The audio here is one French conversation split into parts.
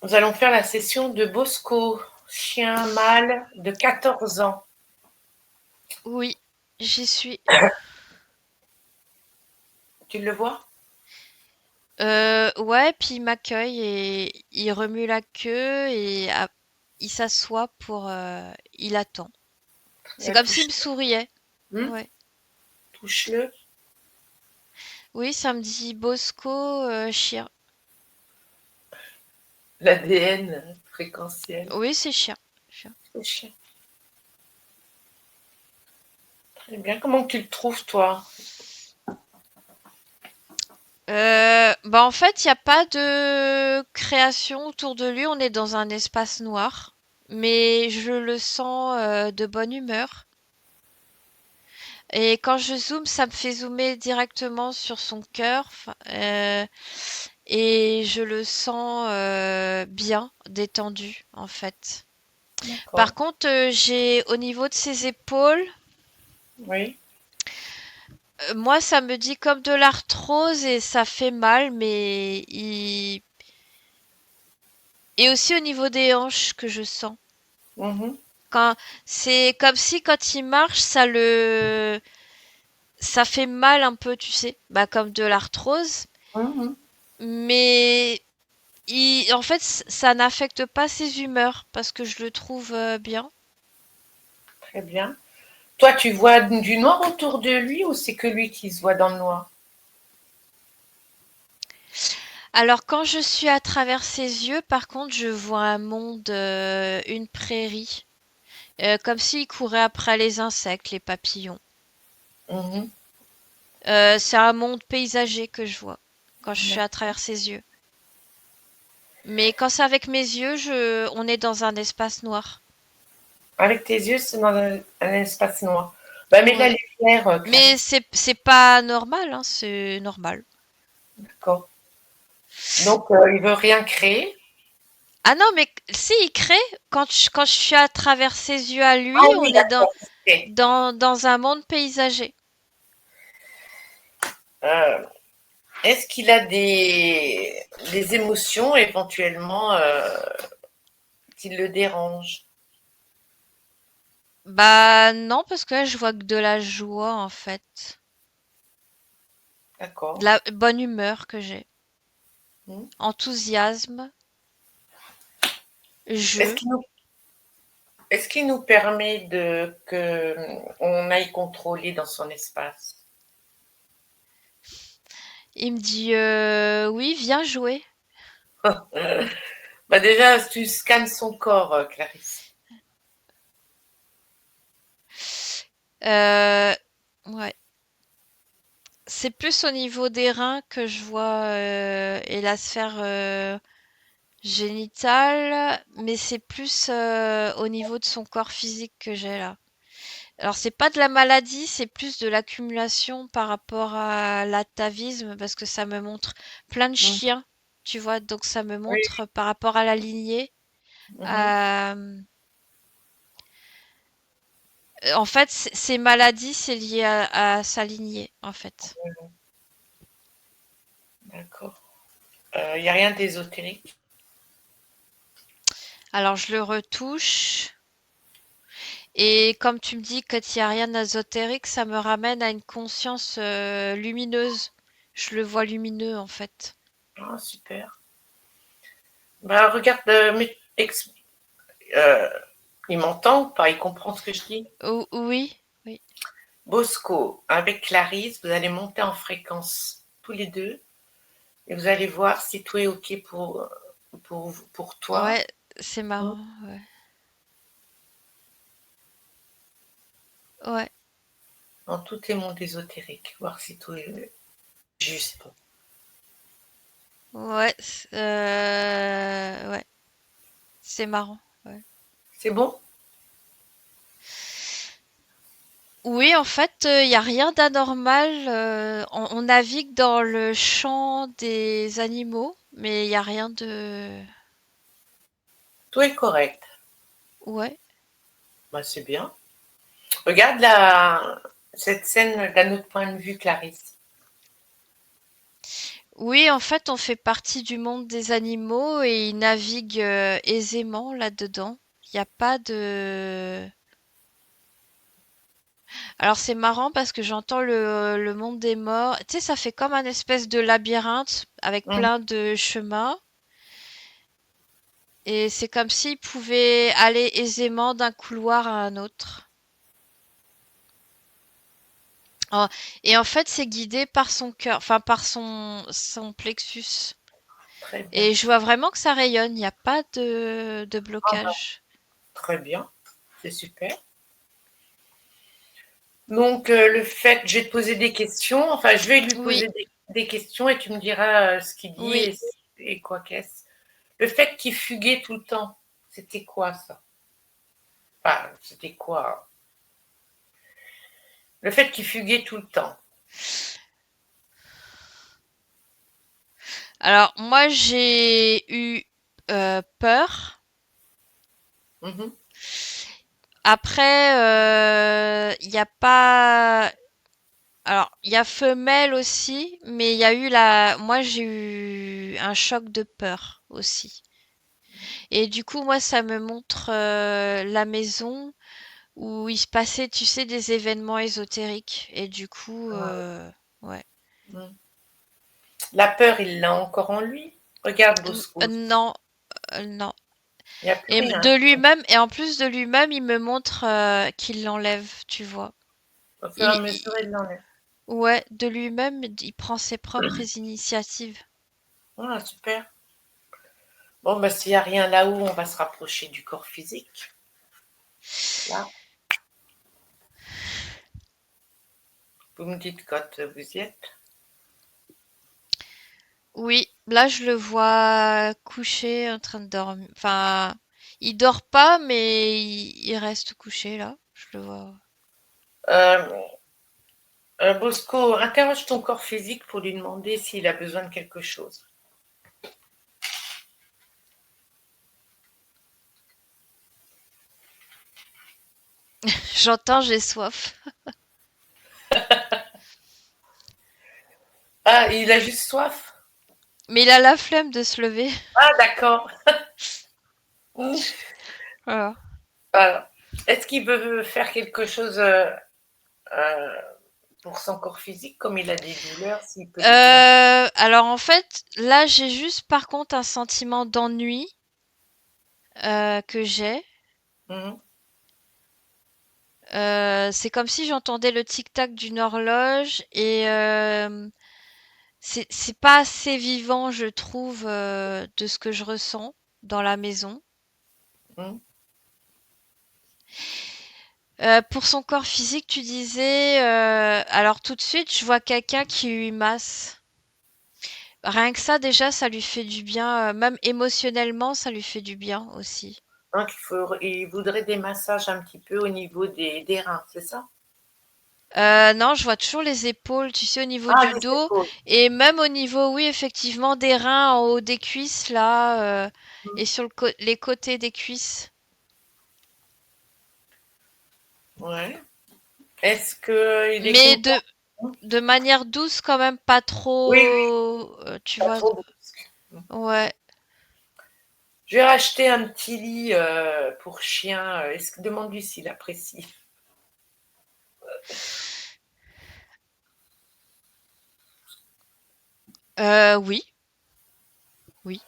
Nous allons faire la session de Bosco, chien mâle de 14 ans. Oui, j'y suis. Tu le vois? Ouais, puis il m'accueille et il remue la queue et il s'assoit il attend. C'est comme s'il me Touche-le. souriait. Hmm, Ouais. touche-le. Oui, ça me dit Bosco, chien. L'ADN fréquentiel. Oui, c'est chien. Chien. Le chien. Très bien. Comment tu le trouves, toi? Bah en fait, il n'y a pas de création autour de lui. On est dans un espace noir, mais je le sens de bonne humeur. Et quand je zoome, ça me fait zoomer directement sur son cœur. Et je le sens bien, détendu, en fait. Par D'accord. contre, j'ai au niveau de ses épaules, Oui. moi, ça me dit comme de l'arthrose et ça fait mal, et aussi au niveau des hanches que je sens. Mhm, Quand c'est comme si quand il marche, ça fait mal un peu, tu sais, bah comme de l'arthrose, mhm. mais en fait, ça n'affecte pas ses humeurs parce que je le trouve bien. Très bien. Toi, tu vois du noir autour de lui ou c'est que lui qui se voit dans le noir? Alors quand je suis à travers ses yeux, par contre, je vois un monde, une prairie, comme s'il courait après les insectes, les papillons. Mhm. C'est un monde paysager que je vois quand je suis à travers ses yeux. Mais quand c'est avec mes yeux, on est dans un espace noir. Avec tes yeux, c'est dans un espace noir. Bah, mets de la Ouais. lumière, Mais Clarisse. c'est pas normal, hein, c'est normal. D'accord. Donc, il veut rien créer. Ah non, mais si il crée, quand je suis à travers ses yeux à lui, Ah on oui, est dans, d'accord. Ok. dans un monde paysager. Euh, Est-ce qu'il a des émotions éventuellement qui le dérangent? Bah non, parce que là, je vois que de la joie, en fait. De D'accord. la bonne humeur que j'ai. Hmm. Enthousiasme, Est-ce jeu. qu'il nous, est-ce qu'il nous permet de que on aille contrôler dans son espace? Il me dit, oui, viens jouer. Bah déjà, tu scannes son corps, Clarisse. Euh, ouais. C'est plus au niveau des reins que je vois et la sphère génitale, mais c'est plus au niveau de son corps physique que j'ai là. Alors c'est pas de la maladie, c'est plus de l'accumulation par rapport à l'atavisme parce que ça me montre plein de Hmm. chiens, tu vois, donc ça me Oui. montre par rapport à la lignée. Mhm. euh, En fait, ces maladies, c'est lié à sa lignée, en fait. D'accord. Il n'y a rien d'ésotérique. Alors je le retouche. Et comme tu me dis qu'il n'y a rien d'ésotérique, ça me ramène à une conscience lumineuse. Je le vois lumineux en fait. Ah, super. Bah, regarde, euh, il m'entend ou pas? Il comprend ce que je dis? Oui, oui. Bosco, avec Clarisse, vous allez monter en fréquence tous les deux et vous allez voir si tout est OK pour toi. Ouais, c'est marrant. Ouais. Ouais, Dans tous tes mondes ésotériques, voir si tout est juste. ouais, ouais, c'est marrant. Ouais. C'est bon? Oui, en fait, il n'y a rien d'anormal. On navigue dans le champ des animaux, mais il n'y a rien de... Tout est correct. Ouais. Bah, c'est bien. Regarde cette scène d'un autre point de vue, Clarisse. Oui, en fait, on fait partie du monde des animaux et ils naviguent aisément là-dedans. Il n'y a pas de... Alors c'est marrant parce que j'entends le monde des morts. Tu sais, ça fait comme un espèce de labyrinthe avec Mhm. plein de chemins. Et c'est comme s'il pouvait aller aisément d'un couloir à un autre. Oh, et en fait, c'est guidé par son cœur, enfin par son plexus. Très bien. Et je vois vraiment que ça rayonne, il n'y a pas de Ah bah, blocage. très bien. C'est super. Donc, le fait, je vais te poser des questions, enfin, je vais lui Oui, poser des questions et tu me diras ce qu'il dit oui. et quoi qu'est-ce. Le fait qu'il fuguait tout le temps, c'était quoi ça? Enfin, c'était quoi? Le fait qu'il fuguait tout le temps. Alors moi j'ai eu peur. Mhm. Après, il n'y a pas. Alors il y a femelle aussi, mais il y a eu la. Moi j'ai eu un choc de peur aussi. Et du coup moi ça me montre la maison où il se passait, tu sais, des événements ésotériques. Et du coup, ouais. Mhm. La peur, il l'a encore en lui. Regarde Bosco. Non, non. Il n'y a plus Et rien. de lui-même, et en plus de lui-même, il me montre qu'il l'enlève, tu vois. Au fur et à Il, mesure, il- il l'enlève. ouais, de lui-même, il prend ses propres initiatives. Ah, super. Bon, bah, s'il n'y a rien là-haut, on va se rapprocher du corps physique. Là, vous me dites quand vous y êtes. Oui, là, je le vois couché, en train de dormir. Enfin, il dort pas, mais il reste couché là. Je le vois. Euh, Bosco, interroge ton corps physique pour lui demander s'il a besoin de quelque chose. J'entends, j'ai soif. Ah, il a juste soif. Mais il a la flemme de se lever. Ah, d'accord. Voilà. Alors, est-ce qu'il veut faire quelque chose euh, pour son corps physique, comme il a des douleurs, s'il peut lui dire. Alors en fait, là, j'ai juste par contre un sentiment d'ennui que j'ai. Mhm, C'est comme si j'entendais le tic-tac d'une horloge et c'est pas assez vivant, je trouve, de ce que je ressens dans la maison. mhm. Pour son corps physique, tu disais, alors tout de suite, je vois quelqu'un qui lui masse. Rien que ça, déjà, ça lui fait du bien, même émotionnellement, ça lui fait du bien aussi. Donc, il voudrait des massages un petit peu au niveau des reins, c'est ça? Non, je vois toujours les épaules, tu sais, au niveau Ah, du des dos épaules. et même au niveau, oui, effectivement, des reins en haut des cuisses là, Mhm. et sur les côtés des cuisses. Ouais. Est-ce qu'il est Mais content? Mhm. de manière douce quand même, pas Oui, oui, trop, tu pas vois. trop brusque. Mhm. Ouais. Je vais racheter un petit lit pour chien. Demande-lui s'il apprécie. Oui, oui.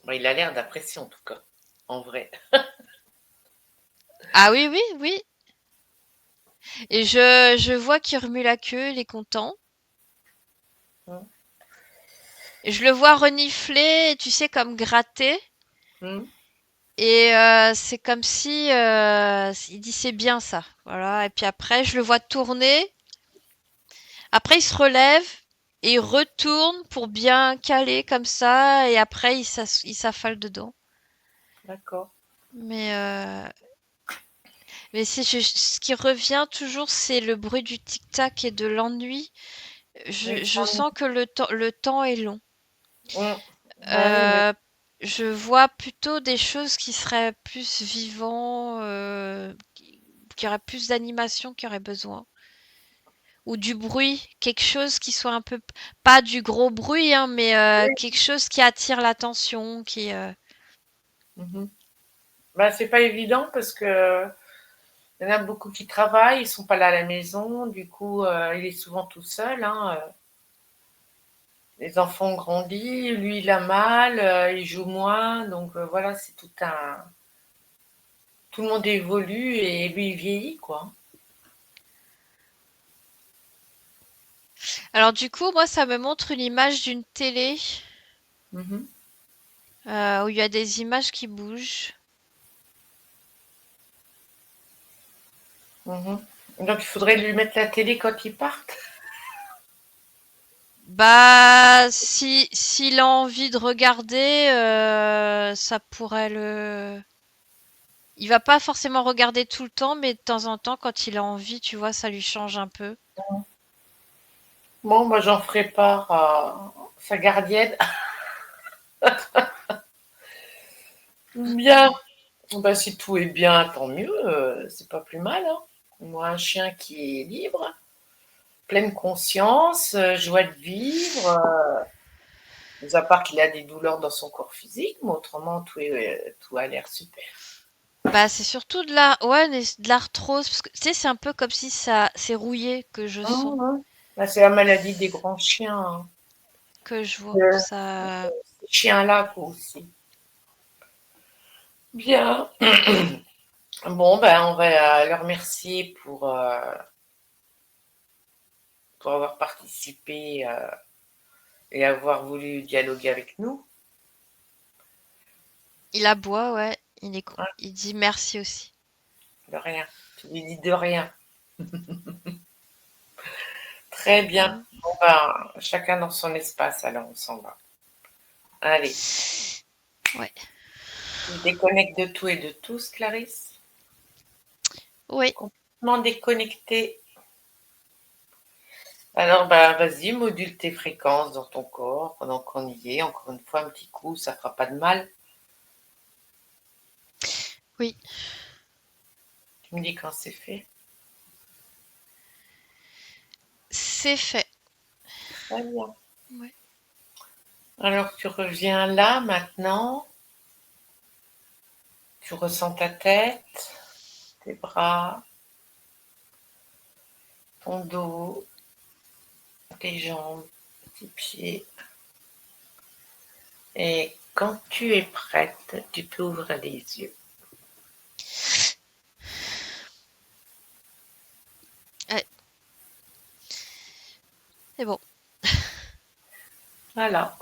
Bon, il a l'air d'apprécier en tout cas, en vrai. Ah oui, oui, oui. Et je vois qu'il remue la queue, il est content. Mhm. Et je le vois renifler, tu sais, comme gratter. Mhm. Et c'est comme si il dit c'est bien ça, voilà. Et puis après, je le vois tourner. Après, il se relève et il retourne pour bien caler comme ça. Et après, il s'affale dedans. D'accord. Mais ce qui revient toujours, c'est le bruit du tic-tac et de l'ennui. Oui, Je sens que le temps est long. mhm. Bah oui, mais Euh, je vois plutôt des choses qui seraient plus vivants, qui auraient plus d'animation, qui auraient besoin. ou du bruit, quelque chose qui soit un peu pas du gros bruit, hein, mais quelque chose qui attire l'attention, qui Mhm. Bah, c'est pas évident parce que il y en a beaucoup qui travaillent, ils sont pas là à la maison, du coup, il est souvent tout seul, hein. Les enfants ont grandi, lui il a mal, il joue moins, donc voilà, c'est tout un. Tout le monde évolue et lui il vieillit, quoi. Alors du coup, moi, ça me montre une image d'une télé Mhm, où il y a des images qui bougent. mhm. Donc il faudrait lui mettre la télé quand il parte. Bah, si s'il a envie de regarder, ça pourrait le. Il va pas forcément regarder tout le temps, mais de temps en temps, quand il a envie, tu vois, ça lui change un peu. Bon, moi j'en ferai part à sa gardienne. Bien. Bah, si tout est bien, tant mieux, c'est pas plus mal, hein. Moi, un chien qui est libre, pleine conscience, joie de vivre, mis à part qu'il a des douleurs dans son corps physique, mais autrement, tout a l'air super. Bah, c'est surtout de la, ouais, de l'arthrose, parce que tu sais, c'est un peu comme si ça, c'est rouillé que je sens, Mhm. Bah, c'est la maladie des grands chiens, hein. que je vois. Euh, Ça, Ces chiens-là, quoi, aussi. Bien. Bon, ben, on va le remercier pour avoir participé et avoir voulu dialoguer avec nous. il aboie, ouais. Hein, Il dit merci aussi. de rien. Tu lui dis de rien. Très bien. Hein. Bon, ben, chacun dans son espace, alors on s'en va. Allez, Ouais. tu te déconnectes de tout et de tous, Clarisse. Oui. Complètement déconnecté. Alors, ben, vas-y, module tes fréquences dans ton corps pendant qu'on y est. Encore une fois, un petit coup, ça fera pas de mal. Oui. Tu me dis quand c'est fait. C'est fait. Très bien. Ouais. Alors, tu reviens là maintenant. Tu ressens ta tête, tes bras, ton dos, tes jambes, tes pieds. Et quand tu es prête, tu peux ouvrir les yeux. Ouais. C'est bon. Voilà.